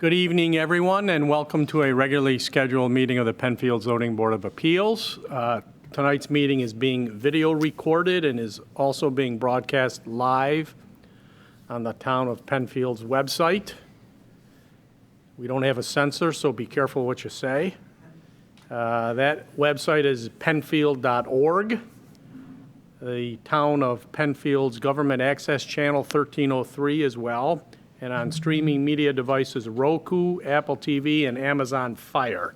Good evening, everyone, and welcome to a regularly scheduled meeting of the Penfield Zoning Board of Appeals. Tonight's meeting is being video recorded and is also being broadcast live on the Town of Penfield's website. We don't have a censor, so be careful what you say. That website is penfield.org. The Town of Penfield's Government Access Channel 1303 as well, and on streaming media devices Roku, Apple TV, and Amazon Fire.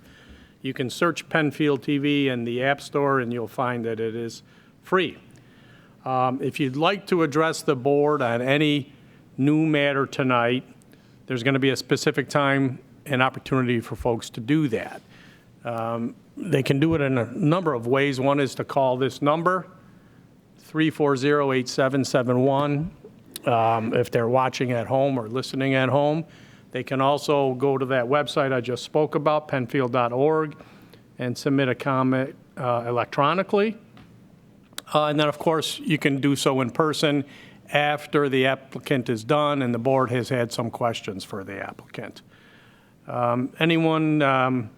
You can search Penfield TV in the App Store and you'll find that it is free. If you'd like to address the board on any new matter tonight, there's going to be a specific time and opportunity for folks to do that. They can do it in a number of ways. One is to call this number, 340-8771. If they're watching at home or listening at home. They can also go to that website I just spoke about, penfield.org, and submit a comment electronically. And then, of course, you can do so in person after the applicant is done and the board has had some questions for the applicant. Anyone,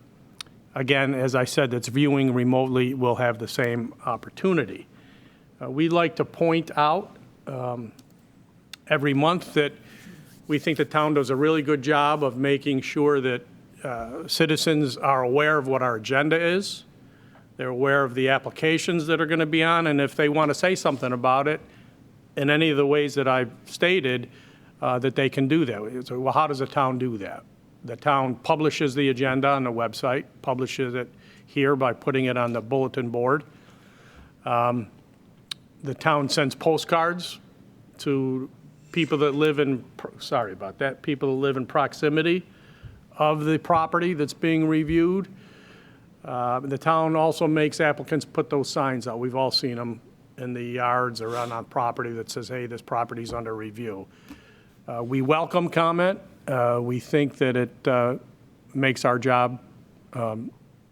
again, as I said, that's viewing remotely will have the same opportunity. We'd like to point out every month that we think the town does a really good job of making sure that citizens are aware of what our agenda is. They're aware of the applications that are going to be on, and if they want to say something about it in any of the ways that I've stated, that they can do that. So, well, how does the town do that? The town publishes the agenda on the website, publishes it here by putting it on the bulletin board. The town sends postcards to people that live in, people that live in proximity of the property that's being reviewed. The town also makes applicants put those signs out. We've all seen them in the yards or on property that says, hey, this property's under review. We welcome comment. We think that it makes our job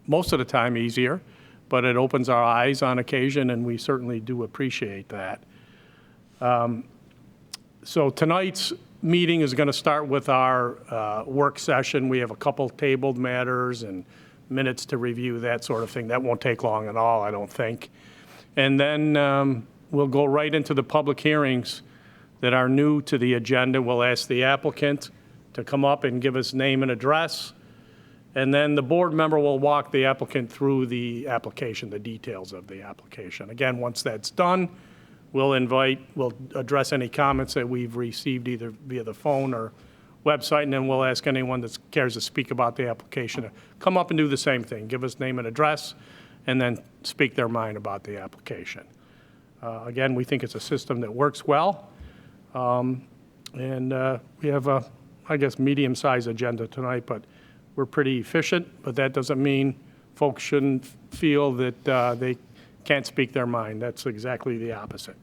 most of the time easier, but it opens our eyes on occasion, and we certainly do appreciate that. So tonight's meeting is going to start with our work session. We have a couple tabled matters and minutes to review, that sort of thing. That won't take long at all, I don't think. And then we'll go right into the public hearings that are new to the agenda. We'll ask the applicant to come up and give us name and address. And then the board member will walk the applicant through the application, the details of the application. Again, once that's done, we'll address any comments that we've received either via the phone or website, and then we'll ask anyone that cares to speak about the application to come up and do the same thing, give us name and address, and then speak their mind about the application. Again, we think it's a system that works well, and we have a, I guess, medium-sized agenda tonight, but we're pretty efficient, but that doesn't mean folks shouldn't feel that they can't speak their mind. That's exactly the opposite.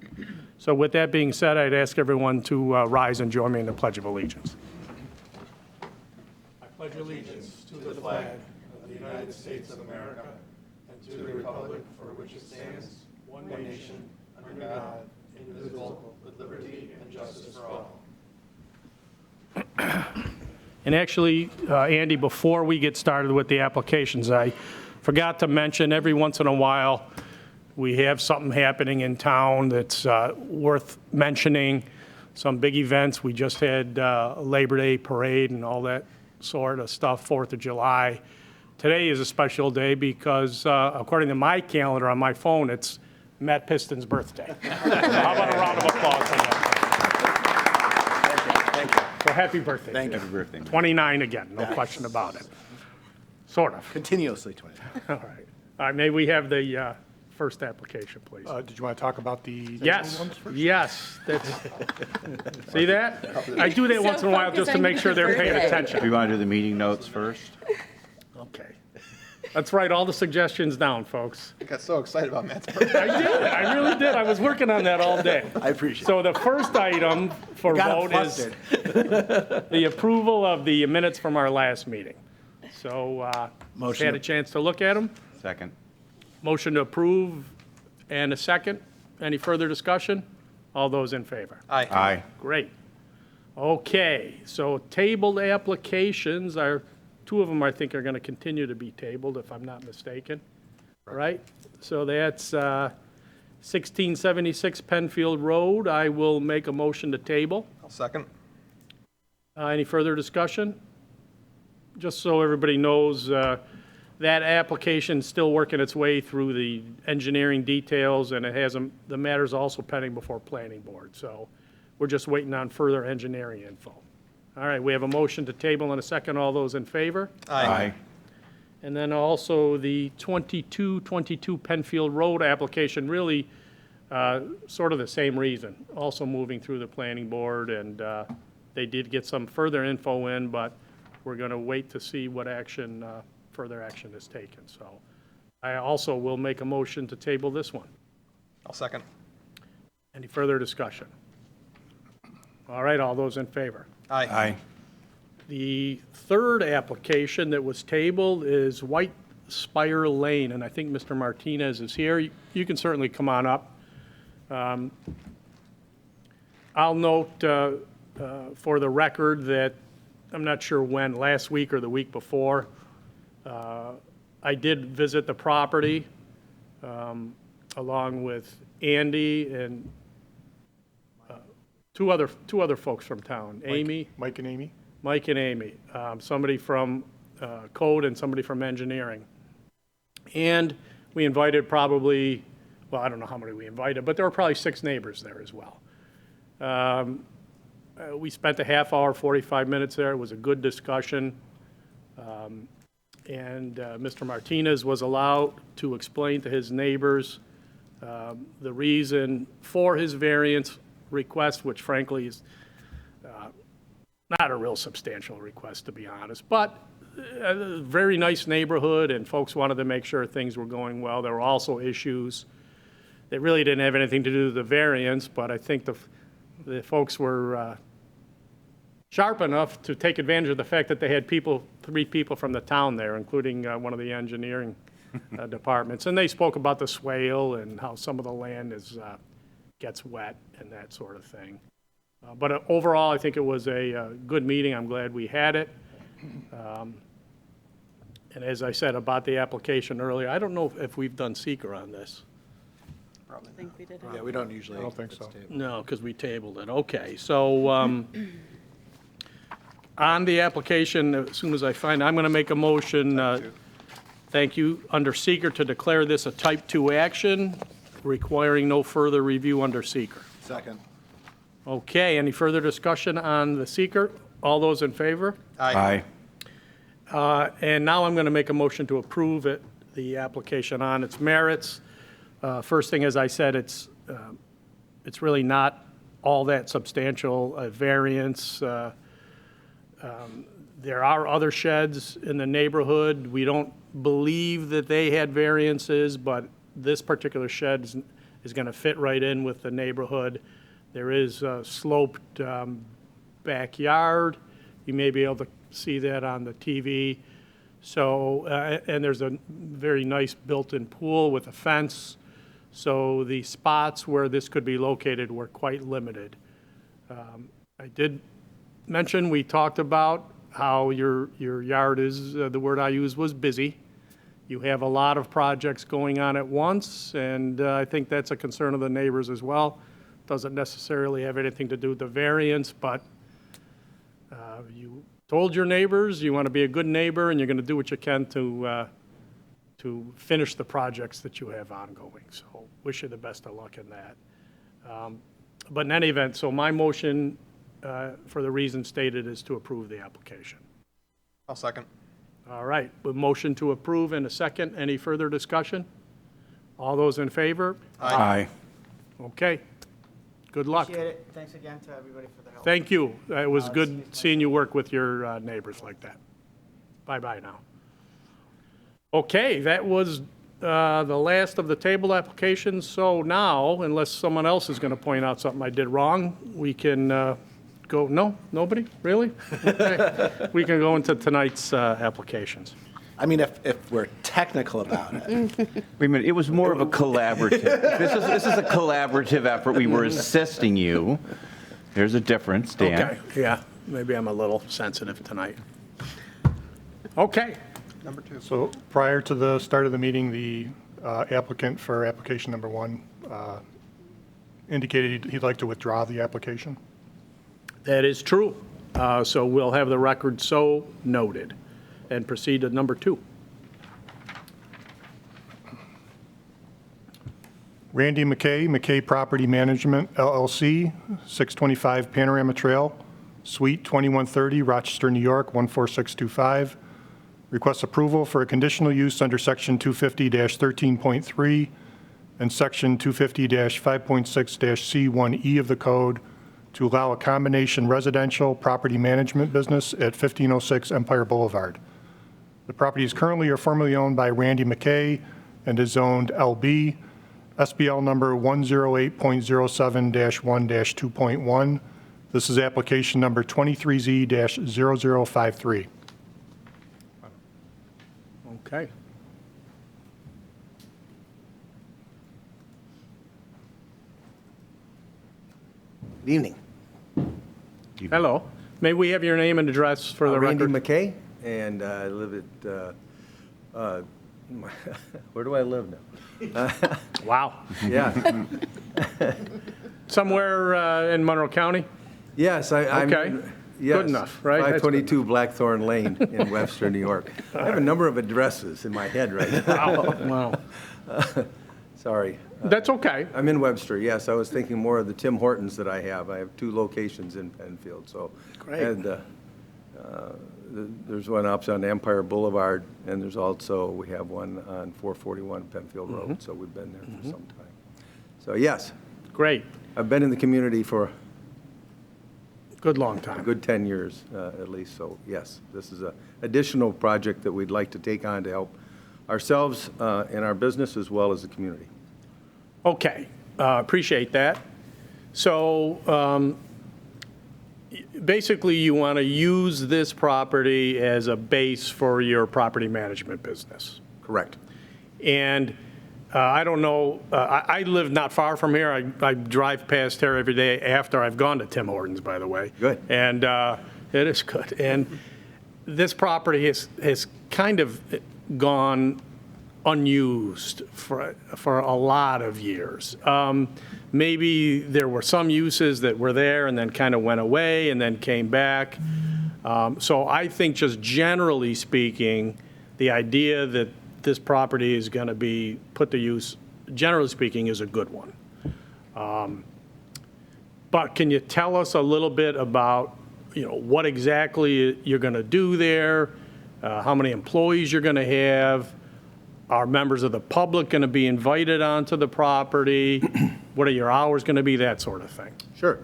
So with that being said, I'd ask everyone to rise and join me in the Pledge of Allegiance. I pledge allegiance to the flag of the United States of America and to the republic for which it stands, one nation, under God, indivisible, with liberty and justice for all. And actually, Andy, before we get started with the applications, I forgot to mention every once in a while we have something happening in town that's worth mentioning, some big events. We just had a Labor Day parade and all that sort of stuff, 4th of July. Today is a special day because, according to my calendar on my phone, it's Matt Piston's birthday. How about a round of applause for that? Thank you. So happy birthday. Thank you. Happy birthday. 29 again, no question about it. Sort of. Continuously 29. All right. All right, may we have the first application, please? Did you want to talk about the Yes, ones first? yes. See that? I do that once in a while just to make sure they're paying attention. We want to do the meeting notes first? Okay. Let's write all the suggestions down, folks. I got so excited about Matt's birthday. I did. I really did. I was working on that all day. I appreciate it. So the first item for vote is the approval of the minutes from our last meeting. So had a chance to look at them? Second. Motion to approve and a second. Any further discussion? All those in favor? Aye. Great. Okay, so tabled applications are, two of them I think are going to continue to be tabled, if I'm not mistaken, right? So that's 1676 Penfield Road. I will make a motion to table. I'll second. Any further discussion? Just so everybody knows, that application's still working its way through the engineering details, and it hasn't, the matter's also pending before planning board, so we're just waiting on further engineering info. All right, we have a motion to table and a second. All those in favor? Aye. And then also the 2222 Penfield Road application, really sort of the same reason, also moving through the planning board, and they did get some further info in, but we're going to wait to see what action, further action is taken. So I also will make a motion to table this one. I'll second. Any further discussion? All right, all those in favor? Aye. The third application that was tabled is Whitespire Lane, and I think Mr. Martinez is here. You can certainly come on up. I'll note for the record that I'm not sure when, last week or the week before, I did visit the property along with Andy and two other folks from town, Amy. Mike and Amy? Mike and Amy, somebody from code and somebody from engineering. And we invited probably, well, I don't know how many we invited, but there were probably 6 neighbors there as well. We spent a half hour, 45 minutes there. It was a good discussion. And Mr. Martinez was allowed to explain to his neighbors the reason for his variance request, which frankly is not a real substantial request, to be honest, but a very nice neighborhood, and folks wanted to make sure things were going well. There were also issues that really didn't have anything to do with the variance, but I think the folks were sharp enough to take advantage of the fact that they had 3 people from the town there, including one of the engineering departments. And they spoke about the swale and how some of the land gets wet and that sort of thing. But overall, I think it was a good meeting. I'm glad we had it. And as I said about the application earlier, I don't know if we've done seeker on this. I think we did. Yeah, we don't usually. I don't think so. No, because we tabled it. Okay, so on the application, as soon as I find it, I'm going to make a motion, thank you, under seeker to declare this a type 2 action, requiring no further review under seeker. Second. Okay, any further discussion on the seeker? All those in favor? Aye. And now I'm going to make a motion to approve it, the application on its merits. First thing, as I said, it's really not all that substantial a variance. There are other sheds in the neighborhood. We don't believe that they had variances, but this particular shed is going to fit right in with the neighborhood. There is a sloped backyard. You may be able to see that on the TV. So, and there's a very nice built-in pool with a fence. So the spots where this could be located were quite limited. I did mention, we talked about how your yard is, the word I used was busy. You have a lot of projects going on at once, and I think that's a concern of the neighbors as well. Doesn't necessarily have anything to do with the variance, but you told your neighbors you want to be a good neighbor, and you're going to do what you can to finish the projects that you have ongoing. So wish you the best of luck in that. But in any event, so my motion, for the reason stated, is to approve the application. I'll second. All right, with motion to approve in a second. Any further discussion? All those in favor? Aye. Okay. Good luck. Appreciate it. Thanks again to everybody for the help. Thank you. It was good seeing you work with your neighbors like that. Bye-bye now. Okay, that was the last of the table applications. So now, unless someone else is going to point out something I did wrong, we can go, no? Nobody? Really? Okay. We can go into tonight's applications. I mean, if we're technical about it. Wait a minute, it was more of a collaborative. This is a collaborative effort. We were assisting you. There's a difference, Dan. Okay, yeah, maybe I'm a little sensitive tonight. Okay, Number 2. So prior to the start of the meeting, the applicant for application number 1 indicated he'd like to withdraw the application. that is true. So we'll have the record so noted and proceed to number 2. Randy McKay Property Management LLC, 625 Panorama Trail, Suite 2130, Rochester, New York, 14625. Requests approval for a conditional use under Section 250-13.3 and Section 250-5.6-C1E of the Code to allow a combination residential property management business at 1506 Empire Boulevard. The property is currently or formerly owned by Randy McKay and is zoned LB, SBL number 108.07-1-2.1. This is application number 23Z-0053. Okay. Good evening. Hello. May we have your name and address for the Randy record? McKay, and I live at, where do I live now? Wow. Yeah. Somewhere in Monroe County? Yes, I'm. Okay. Yes, Good enough, right? That's good 522 Blackthorn Lane in Webster, New York. I have a number of addresses in my head right now. Wow. Sorry. That's okay. I'm in Webster, yes. I was thinking more of the Tim Hortons that I have. I have 2 locations in Penfield, so. Great. And there's one up on Empire Boulevard, and there's also, we have one on 441 Penfield Road, so we've been there for some time. So, yes, Great. I've been in the community for Good long a time. good 10 years at least, so yes, this is an additional project that we'd like to take on to help ourselves and our business as well as the community. Okay. Appreciate that. So basically, you want to use this property as a base for your property management business. Correct. And I don't know, I live not far from here. I drive past here every day after I've gone to Tim Hortons, by the way. Good. And it is good. And this property has kind of gone unused for a lot of years. Maybe there were some uses that were there and then kind of went away and then came back. So I think just generally speaking, the idea that this property is going to be put to use, generally speaking, is a good one. But can you tell us a little bit about, what exactly you're going to do there, how many employees you're going to have? Are members of the public going to be invited onto the property? What are your hours going to be? That sort of thing. Sure.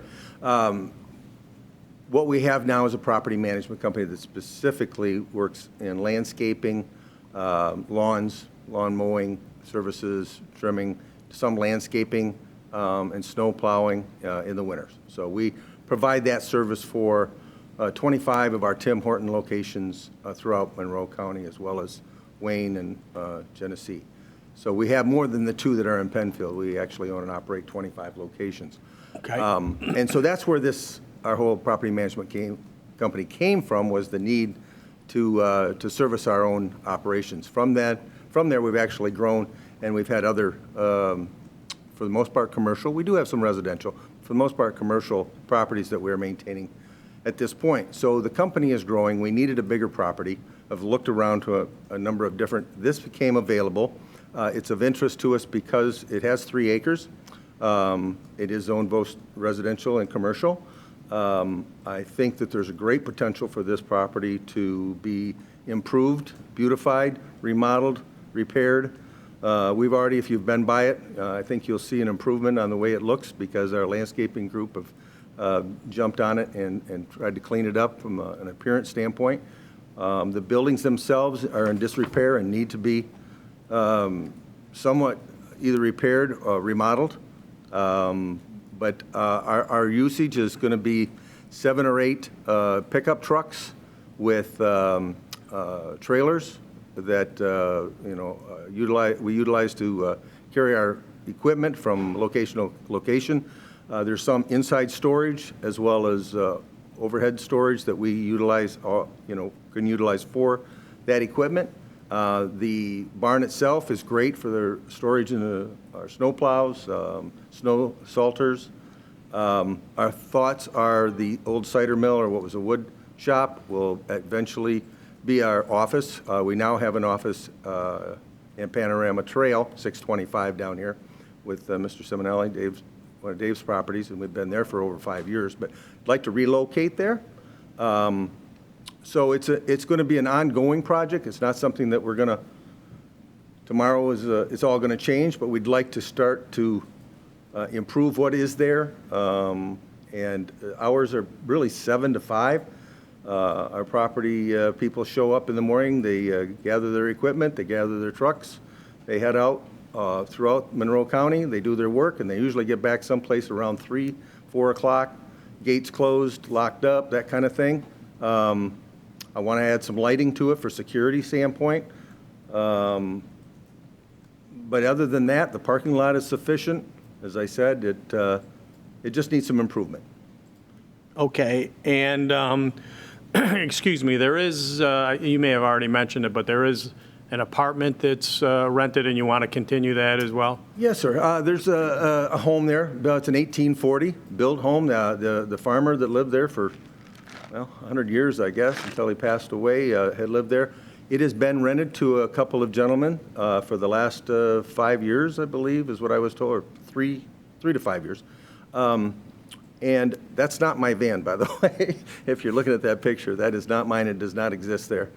What we have now is a property management company that specifically works in landscaping, lawns, lawn mowing services, trimming, some landscaping, and snow plowing in the winters. So we provide that service for 25 of our Tim Horton locations throughout Monroe County, as well as Wayne and Genesee. So we have more than the 2 that are in Penfield. We actually own and operate 25 locations. Okay. And so that's where our whole property management company came from, was the need to service our own operations. From there, we've actually grown, and we've had other, for the most part, commercial. We do have some residential. For the most part, commercial properties that we're maintaining at this point. So the company is growing. We needed a bigger property. I've looked around to a number of different. This became available. It's of interest to us because it has 3 acres. It is zoned both residential and commercial. I think that there's a great potential for this property to be improved, beautified, remodeled, repaired. We've already, if you've been by it, I think you'll see an improvement on the way it looks, because our landscaping group have jumped on it and tried to clean it up from an appearance standpoint. The buildings themselves are in disrepair and need to be somewhat either repaired or remodeled. But our usage is going to be 7 or 8 pickup trucks with trailers that we utilize to carry our equipment from location to location. There's some inside storage as well as overhead storage that we utilize, can utilize for that equipment. The barn itself is great for their storage in our snow plows, snow salters. Our thoughts are the old cider mill, or what was a wood shop, will eventually be our office. We now have an office in Panorama Trail, 625 down here, with Mr. Simonelli, one of Dave's properties, and we've been there for over 5 years. But I'd like to relocate there. So it's going to be an ongoing project. It's not something that we're going to, tomorrow it's all going to change, but we'd like to start to improve what is there. And hours are really 7 to 5. Our property people show up in the morning, they gather their equipment, they gather their trucks, they head out throughout Monroe County, they do their work, and they usually get back someplace around 3, 4 o'clock, gates closed, locked up, that kind of thing. I want to add some lighting to it for security standpoint. But other than that, the parking lot is sufficient. As I said, it just needs some improvement. Okay, and, excuse me, there is, you may have already mentioned it, but there is an apartment that's rented, and you want to continue that as well? Yes, sir. There's a home there. It's an 1840 built home. The farmer that lived there for, 100 years, I guess, until he passed away, had lived there. It has been rented to a couple of gentlemen for the last 5 years, I believe, is what I was told, or 3 to 5 years. And that's not my van, by the way. If you're looking at that picture, that is not mine. It does not exist there.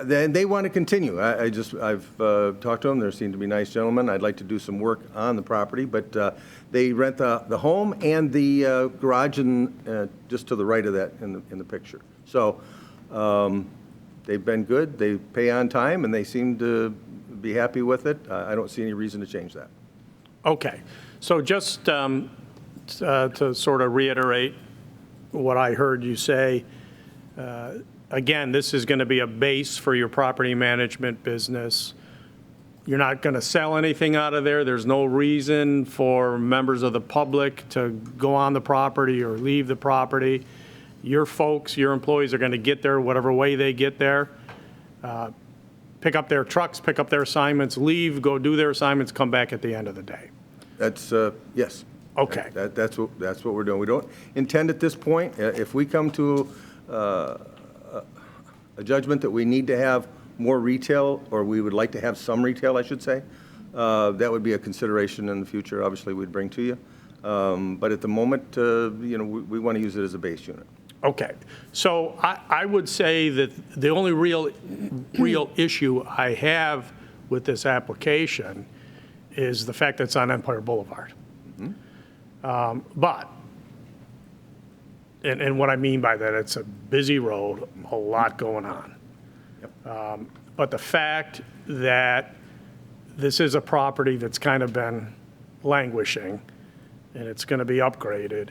Then they want to continue. I've talked to them. They seem to be nice gentlemen. I'd like to do some work on the property, but they rent the home and the garage just to the right of that in the picture. So they've been good. They pay on time, and they seem to be happy with it. I don't see any reason to change that. Okay, so just to sort of reiterate what I heard you say, again, this is going to be a base for your property management business. You're not going to sell anything out of there. There's no reason for members of the public to go on the property or leave the property. Your folks, your employees are going to get there whatever way they get there, pick up their trucks, pick up their assignments, leave, go do their assignments, come back at the end of the day. That's, yes. Okay. That's what we're doing. We don't intend at this point, if we come to a judgment that we need to have more retail, or we would like to have some retail, I should say, that would be a consideration in the future, obviously, we'd bring to you. But at the moment, we want to use it as a base unit. Okay, so I would say that the only real issue I have with this application is the fact that it's on Empire Boulevard. But, and what I mean by that, it's a busy road, a lot going on. But the fact that this is a property that's kind of been languishing, and it's going to be upgraded,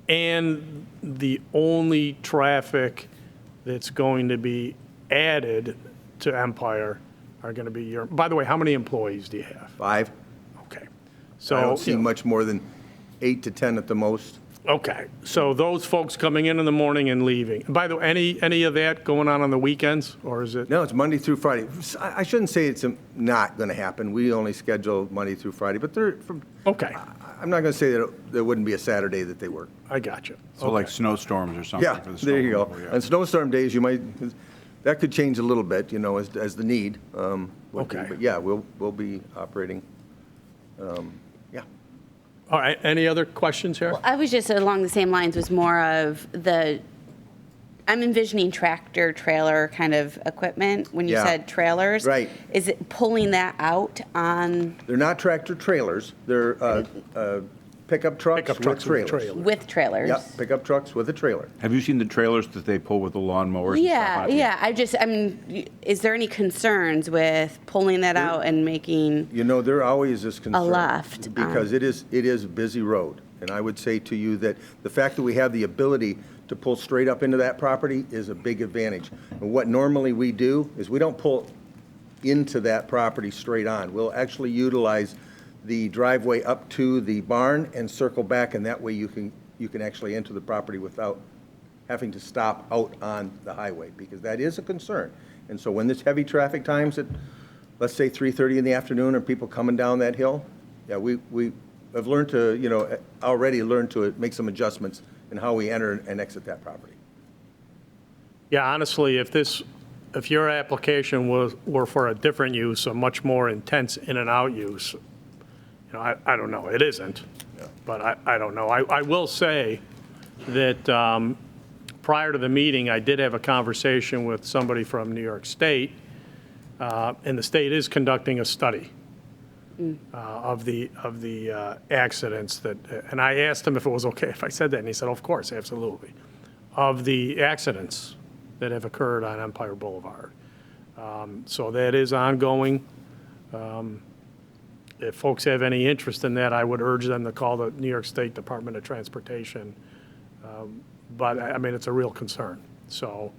and the only traffic that's going to be added to Empire are going to be your, by the way, how many employees do you have? 5. Okay. So I don't see much more than 8 to 10 at the most. Okay, so those folks coming in the morning and leaving. By the way, any of that going on the weekends, or is it? No, it's Monday through Friday. I shouldn't say it's not going to happen. We only schedule Monday through Friday, but they're from. Okay, I'm not going to say that there wouldn't be a Saturday that they work. I got you. So like snowstorms or something? Yeah, for the there you go. snow removal, yeah. And snowstorm days, that could change a little bit, as the need. Would be. Okay. But yeah, we'll be operating. Yeah. All right, any other questions here? I was just along the same lines, was more of I'm envisioning tractor trailer kind of equipment when you Yeah. said trailers. Right. Is it pulling that out on They're not tractor trailers. They're pickup trucks Pickup with trucks with trailers. trailers. with trailers? Yep, pickup trucks with a trailer. Have you seen the trailers that they pull with the lawnmowers? Yeah, yeah. Is there any concerns with pulling that out and making? There always is concern. left, Because it is a busy road. And I would say to you that the fact that we have the ability to pull straight up into that property is a big advantage. And what normally we do is we don't pull into that property straight on. We'll actually utilize the driveway up to the barn and circle back, and that way you can actually enter the property without having to stop out on the highway, because that is a concern. And so when there's heavy traffic times at, let's say, 3:30 in the afternoon, and people coming down that hill, yeah, we have learned to, already learned to make some adjustments in how we enter and exit that property. Yeah, honestly, if your application were for a different use, a much more intense in and out use, I don't know, it isn't, but I don't know. I will say that prior to the meeting, I did have a conversation with somebody from New York State, and the state is conducting a study of the accidents and I asked him if it was okay if I said that, and he said, of course, absolutely, of the accidents that have occurred on Empire Boulevard. So that is ongoing. If folks have any interest in that, I would urge them to call the New York State Department of Transportation. But, I mean, it's a real concern. So,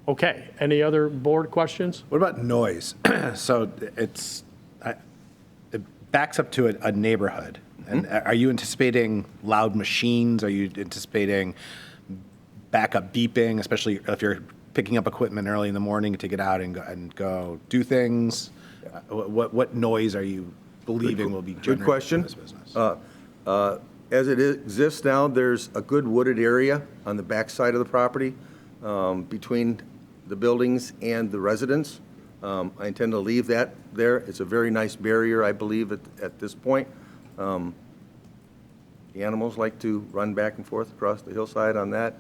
okay. Any other board questions? What about noise? So it backs up to a neighborhood. And are you anticipating loud machines? Are you anticipating backup beeping, especially if you're picking up equipment early in the morning to get out and go do things? What noise are you believing will be generated Good question. in this business? As it exists now, there's a good wooded area on the back side of the property between the buildings and the residents. I intend to leave that there. It's a very nice barrier, I believe, at this point. The animals like to run back and forth across the hillside on that.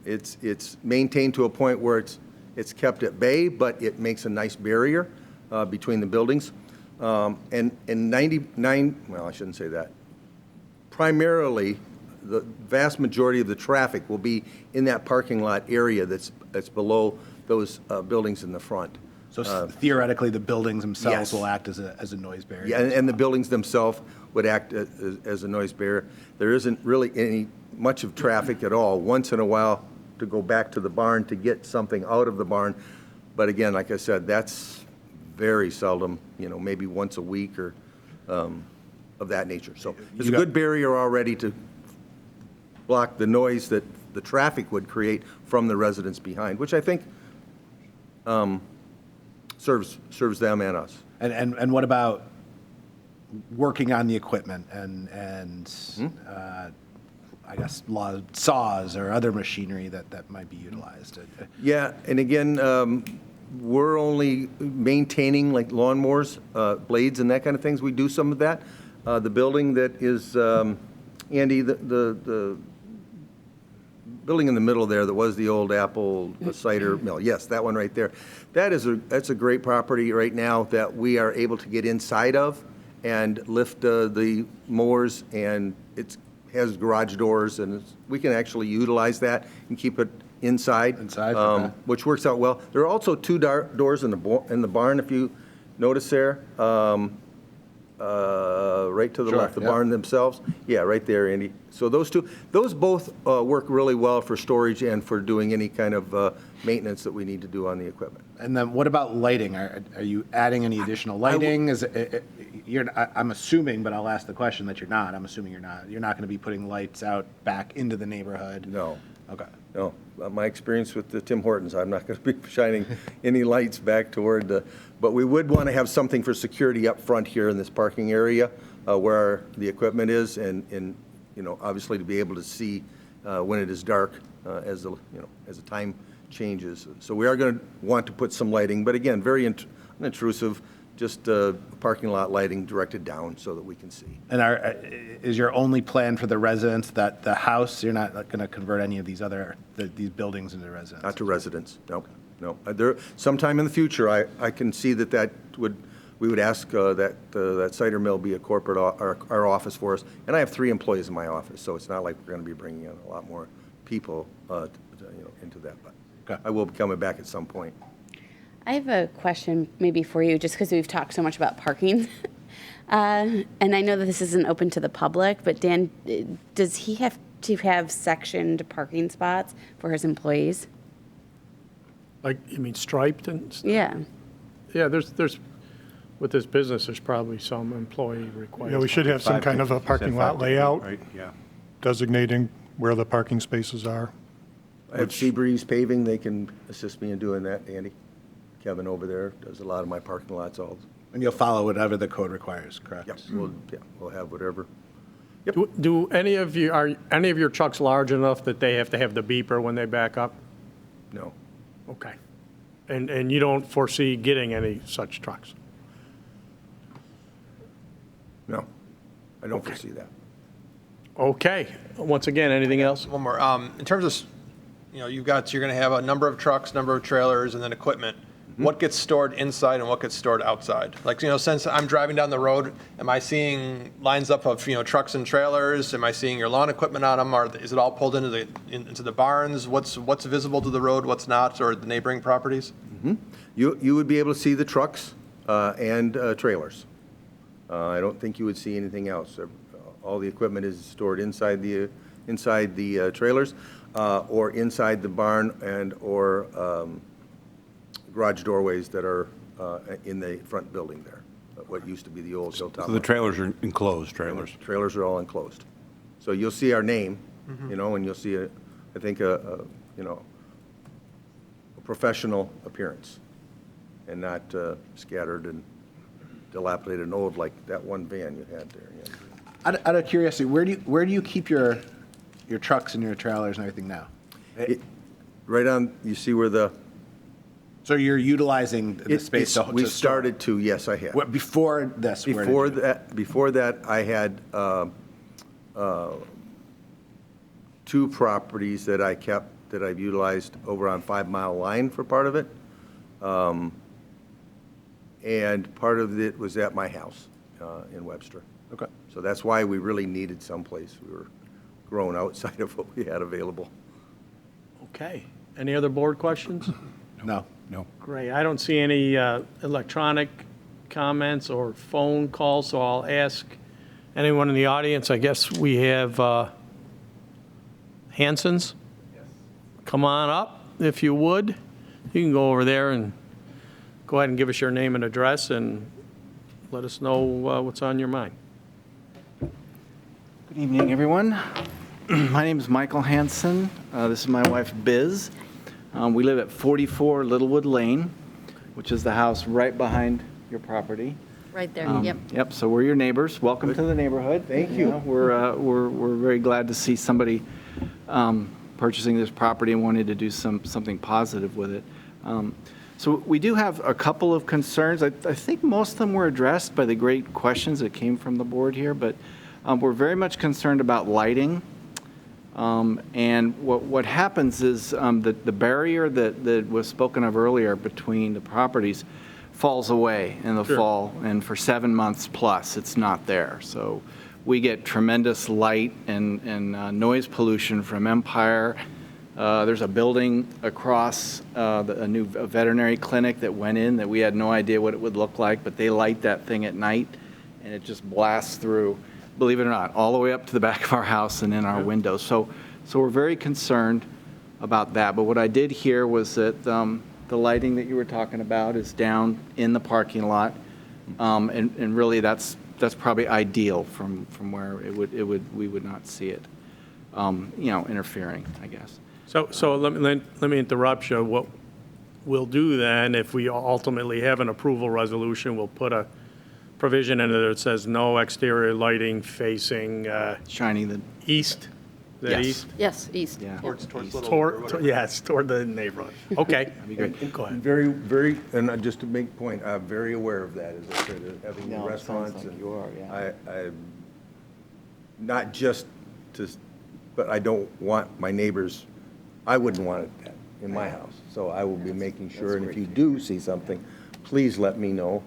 It's maintained to a point where it's kept at bay, but it makes a nice barrier between the buildings. And 99, well, I shouldn't say that. Primarily, the vast majority of the traffic will be in that parking lot area that's below those buildings in the front. So theoretically, the buildings themselves Yes. will act as a noise barrier? Yeah, and the buildings themselves would act as a noise barrier. There isn't really much of traffic at all. Once in a while, to go back to the barn to get something out of the barn. But again, like I said, that's very seldom, maybe once a week or of that nature. So there's a good barrier already to block the noise that the traffic would create from the residents behind, which I think serves them and us. And what about working on the equipment and I guess saws or other machinery that might be utilized? Yeah, and again, we're only maintaining like lawnmowers, blades and that kind of things. We do some of that. The building that is, Andy, the building in the middle there that was the old apple cider mill, yes, that one right there. That's a great property right now that we are able to get inside of and lift the mowers, and it has garage doors, and we can actually utilize that and keep it inside. Okay. Which works out well. There are also two doors in the barn, if you notice there. Right to the Sure, left, the yep. barn themselves. Yeah, right there, Andy. So those both work really well for storage and for doing any kind of maintenance that we need to do on the equipment. And then what about lighting? Are you adding any additional lighting? I'm assuming, but I'll ask the question that you're not. I'm assuming you're not. You're not going to be putting lights out back into the neighborhood? No. Okay. No, my experience with the Tim Hortons, I'm not going to be shining any lights back toward but we would want to have something for security up front here in this parking area where the equipment is, and obviously to be able to see when it is dark as the time changes. So we are going to want to put some lighting, but again, very unintrusive, just parking lot lighting directed down so that we can see. And is your only plan for the residents that the house, you're not going to convert any of these these buildings into residents? Not to residents, no. Sometime in the future, I can see that we would ask that cider mill be a corporate, our office for us. And I have 3 employees in my office, so it's not like we're going to be bringing in a lot more people, into that. But Okay. I will be coming back at some point. I have a question maybe for you, just because we've talked so much about parking. And I know that this isn't open to the public, but Dan, does he have to have sectioned parking spots for his employees? Like, you mean striped and stuff? Yeah. Yeah, there's With this business, there's probably some employee requirement. Yeah, we should have some kind of a parking lot layout Right, yeah. designating where the parking spaces are. I have Seabreeze Paving, they can assist me in doing that, Andy. Kevin over there does a lot of my parking lots all. And you'll follow whatever the code requires, correct? Yep, we'll have whatever. Do any of you, are any of your trucks large enough that they have to have the beeper when they back up? No. Okay. And you don't foresee getting any such trucks? No, I don't foresee that. Okay. Once again, anything else? One more. In terms of, you're going to have a number of trucks, number of trailers, and then equipment. What gets stored inside and what gets stored outside? Like, since I'm driving down the road, am I seeing lines up of, trucks and trailers? Am I seeing your lawn equipment on them? Or is it all pulled into the barns? What's visible to the road, what's not, or the neighboring properties? You would be able to see the trucks and trailers. I don't think you would see anything else. All the equipment is stored inside the trailers or inside the barn and/or garage doorways that are in the front building there, what used to be the old Hilltop. So the trailers are enclosed trailers. Trailers are all enclosed. So you'll see our name, and you'll see, I think, a professional appearance and not scattered and dilapidated and old like that one van you had there. Yeah. Out of curiosity, where do you keep your trucks and your trailers and everything now? Right on, you see where the. So you're utilizing the space to We store? started to, yes, I have. What, before this? where did you- Before that, I had 2 properties that I kept, that I've utilized over on 5 Mile Line for part of it. And part of it was at my house in Webster. Okay. So that's why we really needed someplace. We were growing outside of what we had available. Okay. Any other board questions? No. No. Great. I don't see any electronic comments or phone calls, so I'll ask anyone in the audience. I guess we have Hanson's. Come on up, if you would. You can go over there and go ahead and give us your name and address and let us know what's on your mind. Good evening, everyone. My name is Michael Hansen. This is my wife, Biz. We live at 44 Littlewood Lane, which is the house right behind your property. Right there, yep. Yep, so we're your neighbors. Welcome to the neighborhood. Thank you. We're very glad to see somebody purchasing this property and wanting to do something positive with it. So we do have a couple of concerns. I think most of them were addressed by the great questions that came from the board here, but we're very much concerned about lighting. And what happens is that the barrier that was spoken of earlier between the properties falls away in the fall, and for 7 months plus, it's not there. So we get tremendous light and noise pollution from Empire. There's a building across a new veterinary clinic that went in that we had no idea what it would look like, but they light that thing at night, and it just blasts through, believe it or not, all the way up to the back of our house and in our windows. So we're very concerned about that. But what I did hear was that the lighting that you were talking about is down in the parking lot, and really that's probably ideal from where we would not see it, interfering, I guess. So let me interrupt you. What we'll do then, if we ultimately have an approval resolution, we'll put a provision in there that says no exterior lighting facing Shining the, east. Is that Yes. east? Yes, east. yeah. Towards Little. Yes, toward the neighborhood. Okay. That'd be great. Go ahead. Very, and just to make a point, I'm very aware of that, as I said, having No, the it sounds restaurants. like and you are, yeah. I, not just to, but I don't want my neighbors, I wouldn't want that in my house. So I will be making sure, and if you do see something, please let me know.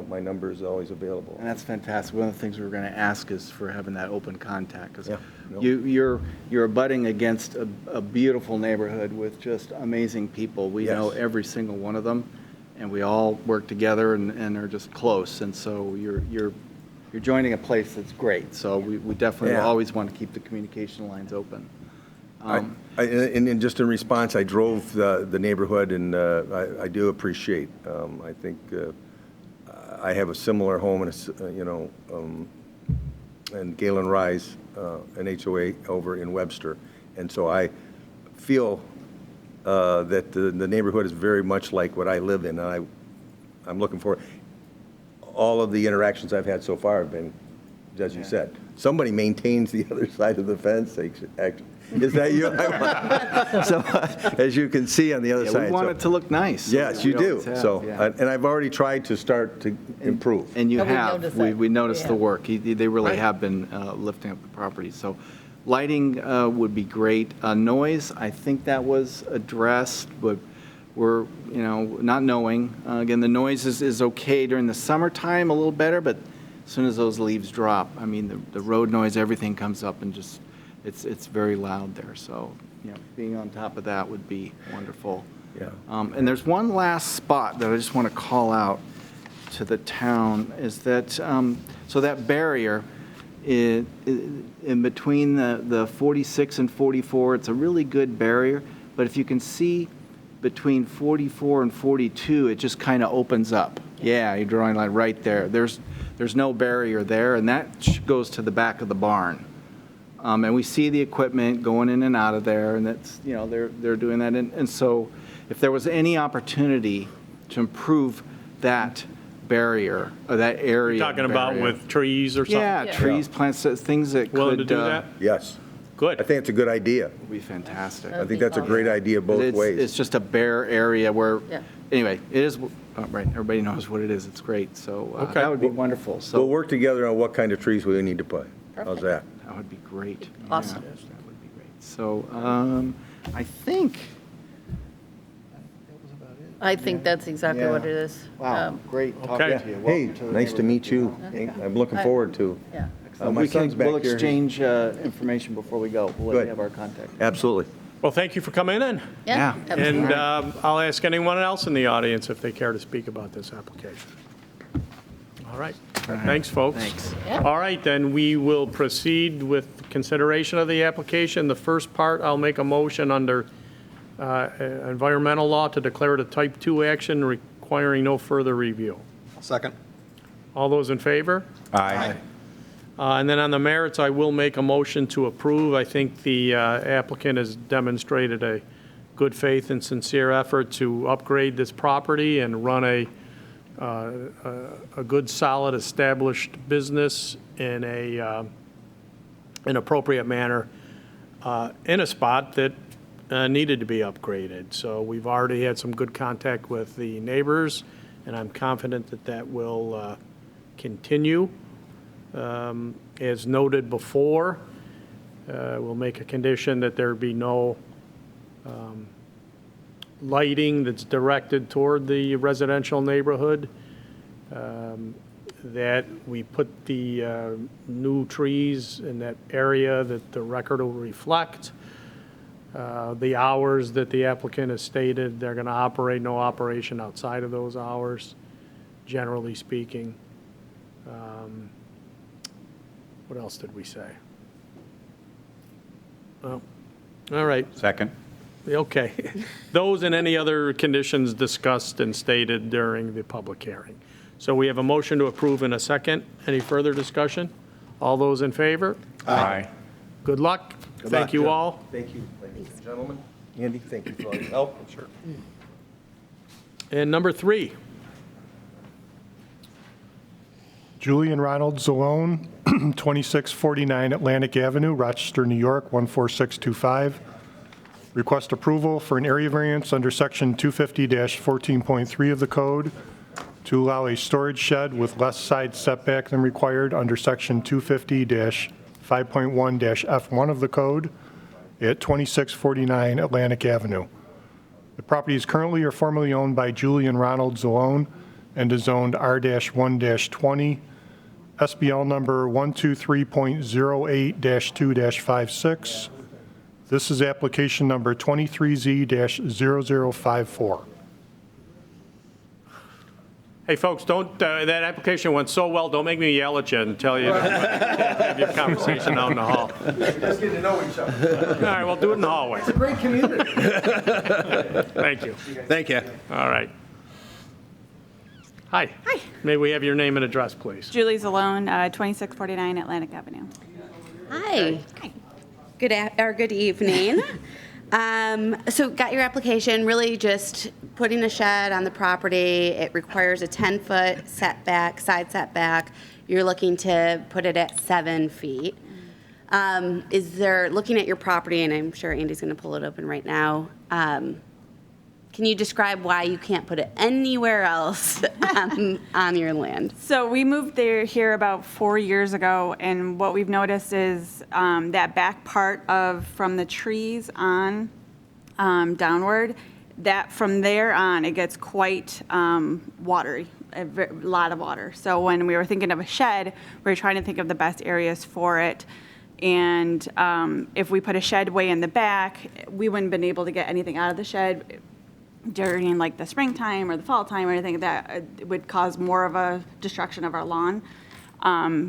My number is always available. And that's fantastic. One of the things we were going to ask is for having that open contact, because Yeah, no. you're abutting against a beautiful neighborhood with just amazing people. We know Yes. every single one of them, and we all work together and are just close. And so you're joining a place that's great. So we definitely will Yeah. always want to keep the communication lines open. And just in response, I drove the neighborhood, and I do appreciate. I think I have a similar home and Galen Rise, an HOA over in Webster. And so I feel that the neighborhood is very much like what I live in. And I'm looking for, all of the interactions I've had so far have been, as you said, somebody maintains the other side of the fence. Is that you? So, as you can see on the other side. We want it to look nice. Yes, you do. So, and I've already tried to start to improve. And you Oh, we have. noticed We that. noticed the Yeah. work. They really Right. have been lifting up the property. So lighting would be great. Noise, I think that was addressed, but we're, not knowing. Again, the noise is okay during the summertime, a little better, but as soon as those leaves drop, I mean, the road noise, everything comes up and just, it's very loud there. So, being on top of that would be wonderful. Yeah. And there's one last spot that I just want to call out to the town, is that, so that barrier in between the 46 and 44, it's a really good barrier, but if you can see between 44 and 42, it just kind of opens up. Yeah, you're drawing a line right there. There's no barrier there, and that goes to the back of the barn. And we see the equipment going in and out of there, and that's, they're doing that. And so if there was any opportunity to improve that barrier, or that area. Talking about barrier. with trees or something? Yeah, trees, plants, things that Willing could. to do that? Yes. Good. I think it's a good idea. Would be fantastic. I think that's a great idea both It's ways. just a bare area where, Yeah. anyway, it is, right, everybody knows what it is. It's great. So Okay. that would be wonderful. We'll So work together on what kind of trees we need to put. How's that? that would be great. Awesome. Yeah, that would be great. So I think, I think that's exactly what it is. wow, great Okay. talking to you. Hey, Welcome to the nice to meet you. I'm looking forward to. Yeah. My son's back We'll here. exchange information before we go. We'll let Good. you have our contact. Absolutely. Well, thank you for coming in. Yeah. Yeah. absolutely. And I'll ask anyone else in the audience if they care to speak about this application. All right. Thanks, folks. Thanks. Yeah. All right, then we will proceed with consideration of the application. The first part, I'll make a motion under environmental law to declare it a type 2 action requiring no further review. Second. All those in favor? Aye. And then on the merits, I will make a motion to approve. I think the applicant has demonstrated a good faith and sincere effort to upgrade this property and run a good, solid, established business in an appropriate manner in a spot that needed to be upgraded. So we've already had some good contact with the neighbors, and I'm confident that that will continue. As noted before, we'll make a condition that there be no lighting that's directed toward the residential neighborhood, that we put the new trees in that area that the record will reflect, the hours that the applicant has stated they're going to operate, no operation outside of those hours, generally speaking. What else did we say? Well, all right. Second. Okay. Those and any other conditions discussed and stated during the public hearing. So we have a motion to approve in a second. Any further discussion? All those in favor? Aye. Good luck. Thank you all. Thank you, ladies and gentlemen. Andy, thank you for all your help. Sure. And number 3. Julian Ronald Zalone, 2649 Atlantic Avenue, Rochester, New York, 14625. Request approval for an area variance under Section 250-14.3 of the code to allow a storage shed with less side setback than required under Section 250-5.1-F1 of the code at 2649 Atlantic Avenue. The property is currently or formerly owned by Julian Ronald Zalone and is zoned R-1-20, SBL number 123.08-2-56. This is application number 23Z-0054. Hey, folks, don't, that application went so well, don't make me yell at you and tell you to have your conversation out in the hall. Let's get to know each other. All right, we'll do it in the hallway. It's a great community. Thank you. Thank you. All right. Hi. Hi. May we have your name and address, please? Julie Zalone, 2649 Atlantic Avenue. Hi. Good evening. So got your application, really just putting a shed on the property. It requires a 10-foot setback, side setback. You're looking to put it at 7 feet. Is there, looking at your property, and I'm sure Andy's going to pull it open right now, can you describe why you can't put it anywhere else on your land? So we moved here about 4 years ago, and what we've noticed is that back part of from the trees on downward, that from there on, it gets quite watery, a lot of water. So when we were thinking of a shed, we were trying to think of the best areas for it. And if we put a shed way in the back, we wouldn't have been able to get anything out of the shed during like the springtime or the fall time or anything like that. It would cause more of a destruction of our lawn.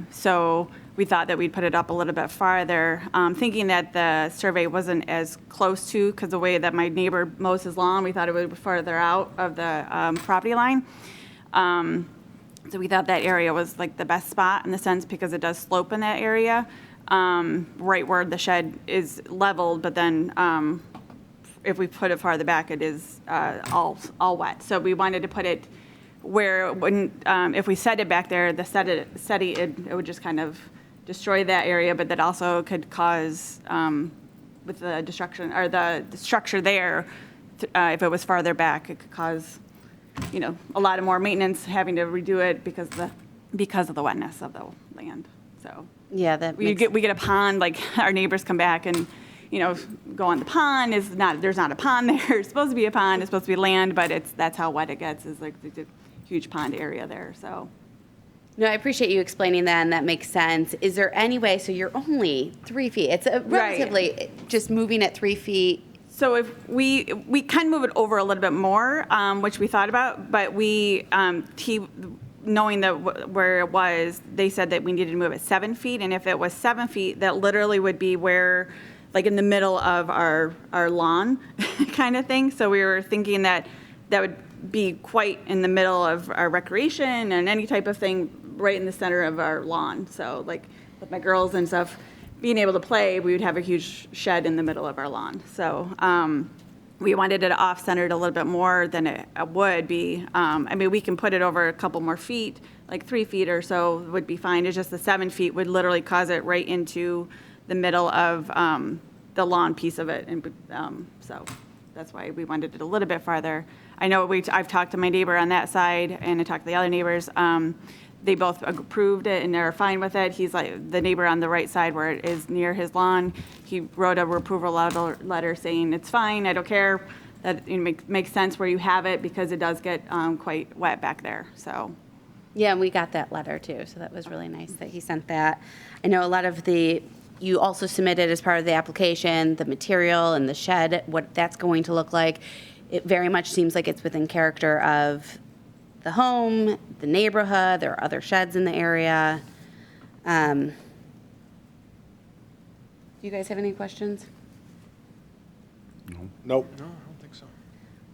So we thought that we'd put it up a little bit farther, thinking that the survey wasn't as close to, because the way that my neighbor mows his lawn, we thought it would be farther out of the property line. So we thought that area was like the best spot in the sense because it does slope in that area, right where the shed is leveled, but then if we put it farther back, it is all wet. So we wanted to put it where it wouldn't, if we set it back there, the SETI, it would just kind of destroy that area, but that also could cause, with the destruction, or the structure there, if it was farther back, it could cause, a lot of more maintenance, having to redo it because of the wetness of the land. So Yeah, that we get a pond, like our neighbors come back and, go on the pond. There's not a pond there. It's supposed to be a pond. It's supposed to be land, but that's how wet it gets. Is like the huge pond area there. So. No, I appreciate you explaining that, and that makes sense. Is there any way, so you're only 3 feet, it's a relatively, just moving at 3 feet. So if we can move it over a little bit more, which we thought about, but knowing that where it was, they said that we needed to move it 7 feet, and if it was 7 feet, that literally would be where, like in the middle of our lawn kind of thing. So we were thinking that would be quite in the middle of our recreation and any type of thing right in the center of our lawn. So like with my girls and stuff, being able to play, we would have a huge shed in the middle of our lawn. So we wanted it off-centered a little bit more than it would be. We can put it over a couple more feet, like 3 feet or so would be fine. It's just the 7 feet would literally cause it right into the middle of the lawn piece of it. And so that's why we wanted it a little bit farther. I know I've talked to my neighbor on that side, and I talked to the other neighbors. They both approved it, and they're fine with it. He's like, the neighbor on the right side where it is near his lawn, he wrote a approval letter saying, it's fine, I don't care. That makes sense where you have it because it does get quite wet back there, so. Yeah, and we got that letter too, so that was really nice that he sent that. I know a lot of you also submitted as part of the application, the material and the shed, what that's going to look like. It very much seems like it's within character of the home, the neighborhood. There are other sheds in the area. Do you guys have any questions? Nope. No, I don't think so.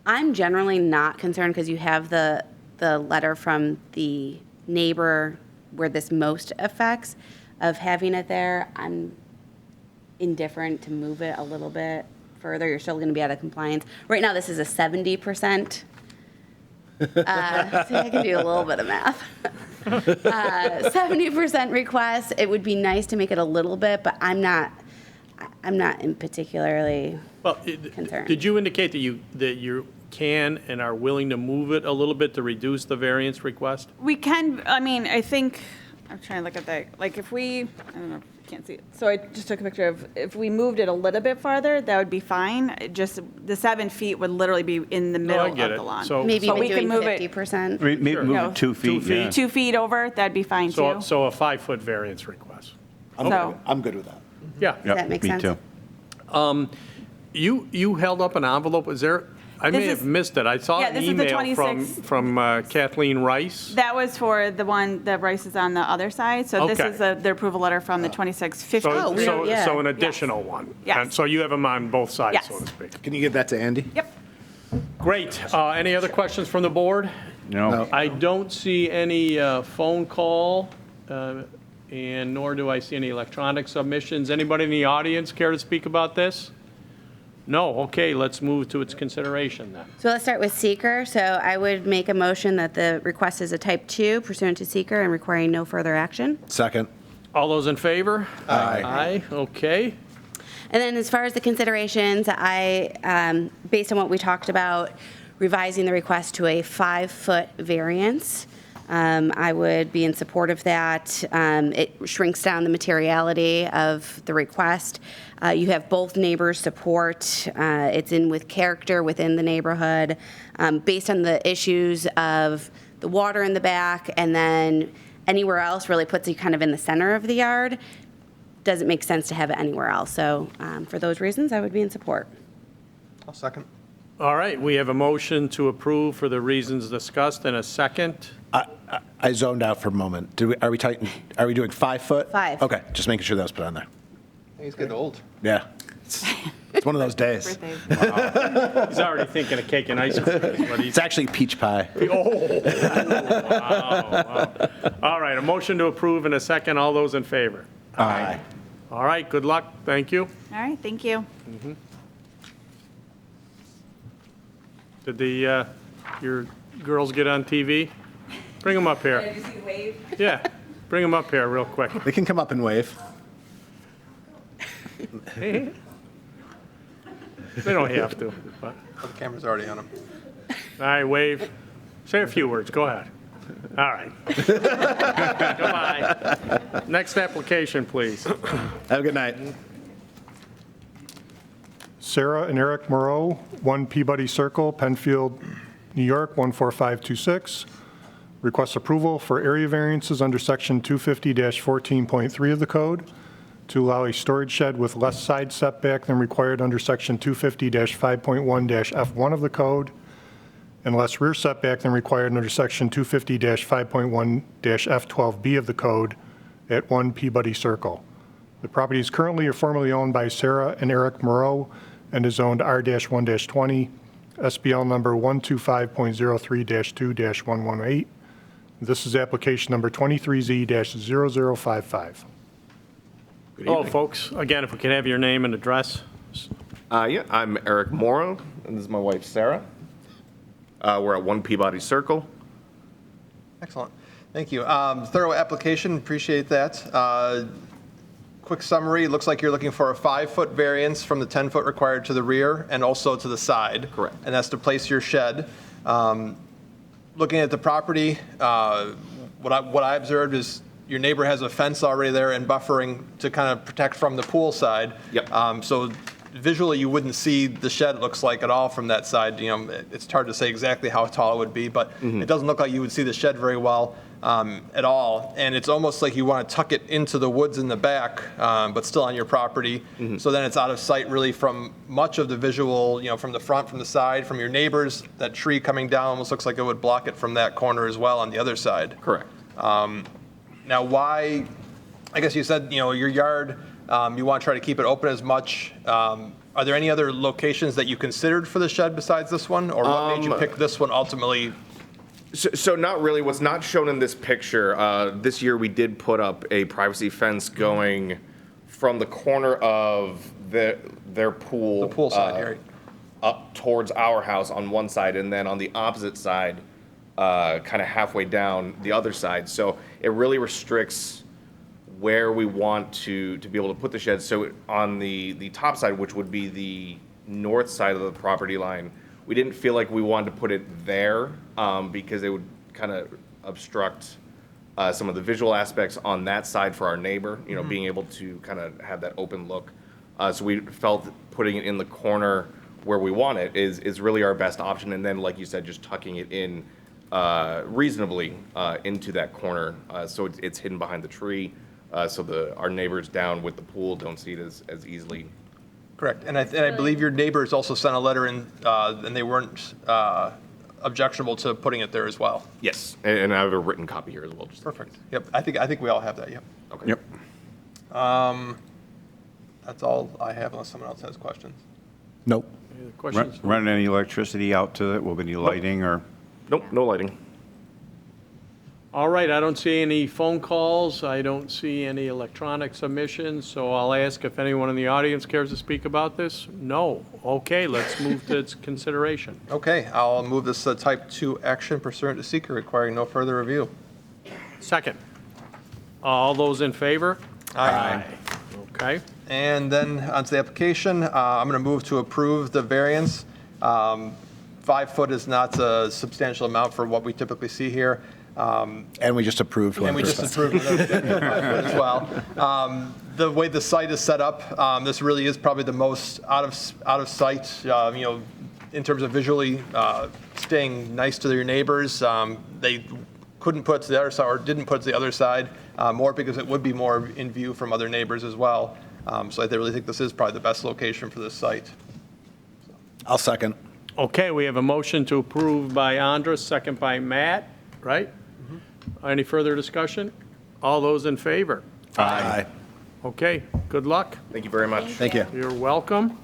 I'm generally not concerned because you have the letter from the neighbor where this most affects of having it there. I'm indifferent to move it a little bit further. You're still going to be out of compliance. Right now, this is a 70%. See, I can do a little bit of math. 70% request. It would be nice to make it a little bit, but I'm not in particularly concerned. Did you indicate that you can and are willing to move it a little bit to reduce the variance request? We can, I think, I'm trying to look at that, like if I don't know, if you can't see it. So I just took a picture of, if we moved it a little bit farther, that would be fine. Just the 7 feet would literally be in the middle of the lawn. So, Maybe so even we can doing move it 50%. Maybe Sure. move No. it 2 feet. 2 feet. Yeah. 2 feet over, that'd be fine too. so a 5-foot variance request. I'm good with that. Yeah. Does that make me sense? too. You held up an envelope. Is there? I may have missed it. I saw an this is the email 26th. from Kathleen Rice. That was for the one that Rice is on the other side. So this Okay. is the approval letter from the 2650. So an additional one. Yes. And so you have them on both sides, Yes. so to speak. Can you give that to Andy? Yep. Great. Any other questions from the board? No. I don't see any phone call, and nor do I see any electronic submissions. Anybody in the audience care to speak about this? No, okay, let's move to its consideration then. So let's start with seeker. So I would make a motion that the request is a type 2 pursuant to seeker and requiring no further action. Second. All those in favor? Aye. Aye, okay. And then as far as the considerations, based on what we talked about, revising the request to a 5-foot variance, I would be in support of that. It shrinks down the materiality of the request. You have both neighbors' support. It's in with character within the neighborhood. Based on the issues of the water in the back and then anywhere else really puts you kind of in the center of the yard, doesn't make sense to have it anywhere else. So for those reasons, I would be in support. I'll second. All right, we have a motion to approve for the reasons discussed and a second. I zoned out for a moment. Are we doing 5 foot? 5. Okay, just making sure that was put on there. I think he's getting old. Yeah. It's one of those days. He's already thinking of cake and ice cream. But It's actually peach pie. wow. All right, a motion to approve and a second. All those in favor? Aye. All right, good luck. Thank you. All right, thank you. Did your girls get on TV? Bring them up here. Did you see the wave? Yeah, bring them up here real quick. They can come up and wave. They don't have to. But. The camera's already on him. All right, wave. Say a few words. Go ahead. All right. Goodbye. Next application, please. Have a good night. Sarah and Eric Moreau, 1 Peabody Circle, Penfield, New York, 14526. Request approval for area variances under Section 250-14.3 of the code to allow a storage shed with less side setback than required under Section 250-5.1-F1 of the code and less rear setback than required under Section 250-5.1-F12B of the code at 1 Peabody Circle. The property is currently or formerly owned by Sarah and Eric Moreau and is owned R-1-20, SBL number 125.03-2-118. This is application number 23Z-0055. Hello, folks. Again, if we can have your name and address. Yeah, I'm Eric Morrow, and this is my wife, Sarah. We're at 1 Peabody Circle. Excellent. Thank you. Thorough application. Appreciate that. Quick summary. Looks like you're looking for a 5-foot variance from the 10-foot required to the rear and also to the side. Correct. And that's to place your shed. Looking at the property, what I observed is your neighbor has a fence already there and buffering to kind of protect from the pool side. Yep. So visually, you wouldn't see the shed, it looks like, at all from that side. You know, it's hard to say exactly how tall it would be, but it doesn't look like you would see the shed very well at all. And it's almost like you want to tuck it into the woods in the back, but still on your property. So then it's out of sight really from much of the visual, you know, from the front, from the side, from your neighbors. That tree coming down almost looks like it would block it from that corner as well on the other side. Correct. Now, why, I guess you said, you know, your yard, you want to try to keep it open as much. Are there any other locations that you considered for the shed besides this one? Or what made you pick this one ultimately? So not really. What's not shown in this picture, this year we did put up a privacy fence going from the corner of their pool. The pool side, right? Up towards our house on one side, and then on the opposite side, kind of halfway down the other side. So it really restricts where we want to be able to put the shed. So on the top side, which would be the north side of the property line, we didn't feel like we wanted to put it there because it would kind of obstruct some of the visual aspects on that side for our neighbor, you know, being able to kind of have that open look. So we felt putting it in the corner where we want it is really our best option. And then, like you said, just tucking it in reasonably into that corner so it's hidden behind the tree. So our neighbors down with the pool don't see it as easily. Correct. And I believe your neighbors also sent a letter in, and they weren't objectionable to putting it there as well. Yes, and I have a written copy here as well. Perfect. Yep. I think we all have that. Yep. Okay. Yep. That's all I have unless someone else has questions. Nope. Any other questions? Running any electricity out to it? Will there be any lighting or? Nope, no lighting. All right, I don't see any phone calls. I don't see any electronic submissions, so I'll ask if anyone in the audience cares to speak about this. No. Okay, let's move to its consideration. Okay, I'll move this type 2 action pursuant to seeker requiring no further review. Second. All those in favor? Aye. Okay. And then onto the application, I'm going to move to approve the variance. 5 foot is not a substantial amount for what we typically see here. And we just approved one. And we just approved it as well. The way the site is set up, this really is probably the most out of sight, in terms of visually staying nice to their neighbors. They couldn't put to the other side or didn't put to the other side, more because it would be more in view from other neighbors as well. So I really think this is probably the best location for this site. I'll second. Okay, we have a motion to approve by Andris, second by Matt, right? Any further discussion? All those in favor? Aye. Okay, good luck. Thank you very much. Thank you. You're welcome.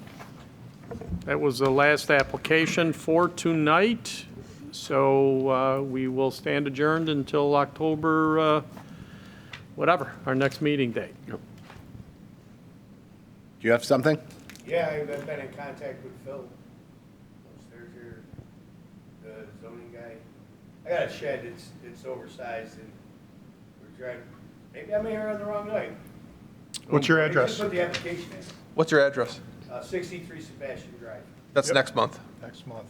That was the last application for tonight, so we will stand adjourned until October, whatever, our next meeting date. Do you have something? Yeah, I've been in contact with Phil upstairs here, the zoning guy. I got a shed, it's oversized, and we're trying, maybe I'm here on the wrong night. What's your I address? just put the application in, What's your address? 63 Sebastian Drive. That's next month. Next month.